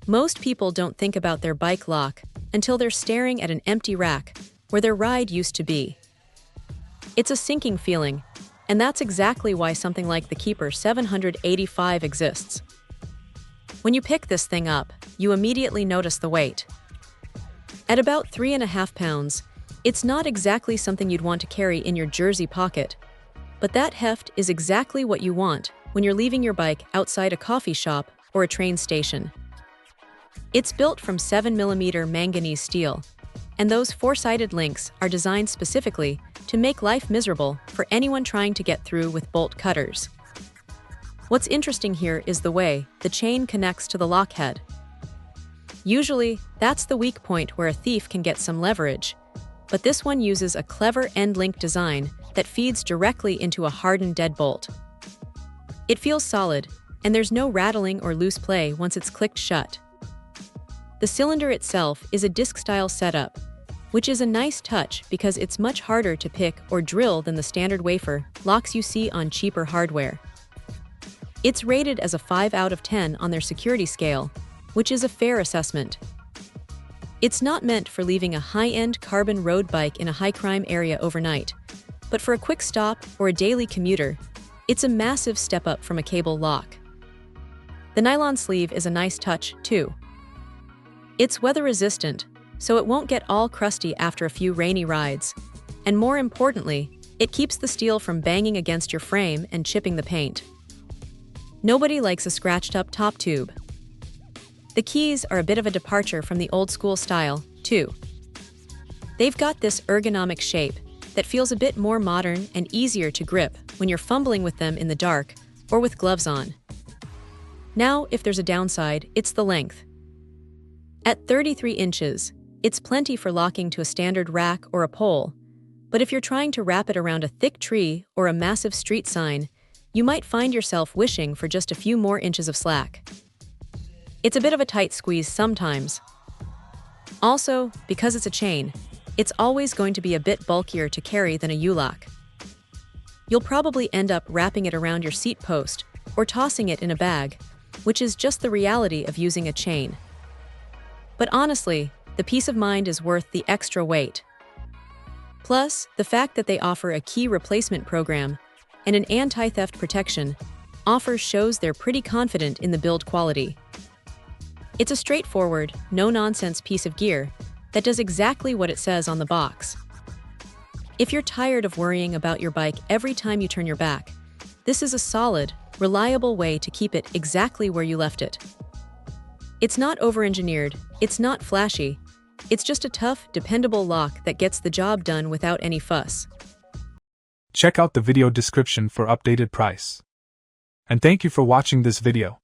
Most people don't think about their bike lock until they're staring at an empty rack where their ride used to be. It's a sinking feeling, and that's exactly why something like the Keeper 785 exists. When you pick this thing up, you immediately notice the weight. At about 3.5 pounds, it's not exactly something you'd want to carry in your jersey pocket, but that heft is exactly what you want when you're leaving your bike outside a coffee shop or a train station. It's built from 7mm manganese steel, and those four-sided links are designed specifically to make life miserable for anyone trying to get through with bolt cutters. What's interesting here is the way the chain connects to the lock head. Usually, that's the weak point where a thief can get some leverage, but this one uses a clever end-link design that feeds directly into a hardened deadbolt. It feels solid, and there's no rattling or loose play once it's clicked shut. The cylinder itself is a disc-style setup, which is a nice touch because it's much harder to pick or drill than the standard wafer locks you see on cheaper hardware. It's rated as a 5 out of 10 on their security scale, which is a fair assessment. It's not meant for leaving a high-end carbon road bike in a high-crime area overnight, but for a quick stop or a daily commuter, it's a massive step up from a cable lock. The nylon sleeve is a nice touch, too. It's weather-resistant, so it won't get all crusty after a few rainy rides, and more importantly, it keeps the steel from banging against your frame and chipping the paint. Nobody likes a scratched-up top tube. The keys are a bit of a departure from the old-school style, too. They've got this ergonomic shape that feels a bit more modern and easier to grip when you're fumbling with them in the dark or with gloves on. Now, if there's a downside, it's the length. At 33 inches, it's plenty for locking to a standard rack or a pole, but if you're trying to wrap it around a thick tree or a massive street sign, you might find yourself wishing for just a few more inches of slack. It's a bit of a tight squeeze sometimes. Also, because it's a chain, it's always going to be a bit bulkier to carry than a U-lock. You'll probably end up wrapping it around your seat post or tossing it in a bag, which is just the reality of using a chain. But honestly, the peace of mind is worth the extra weight. Plus, the fact that they offer a key replacement program and an anti-theft protection shows they're pretty confident in the build quality. It's a straightforward, no-nonsense piece of gear that does exactly what it says on the box. If you're tired of worrying about your bike every time you turn your back, this is a solid, reliable way to keep it exactly where you left it. It's not over-engineered, it's not flashy, it's just a tough, dependable lock that gets the job done without any fuss. Check out the video description for updated price. And thank you for watching this video.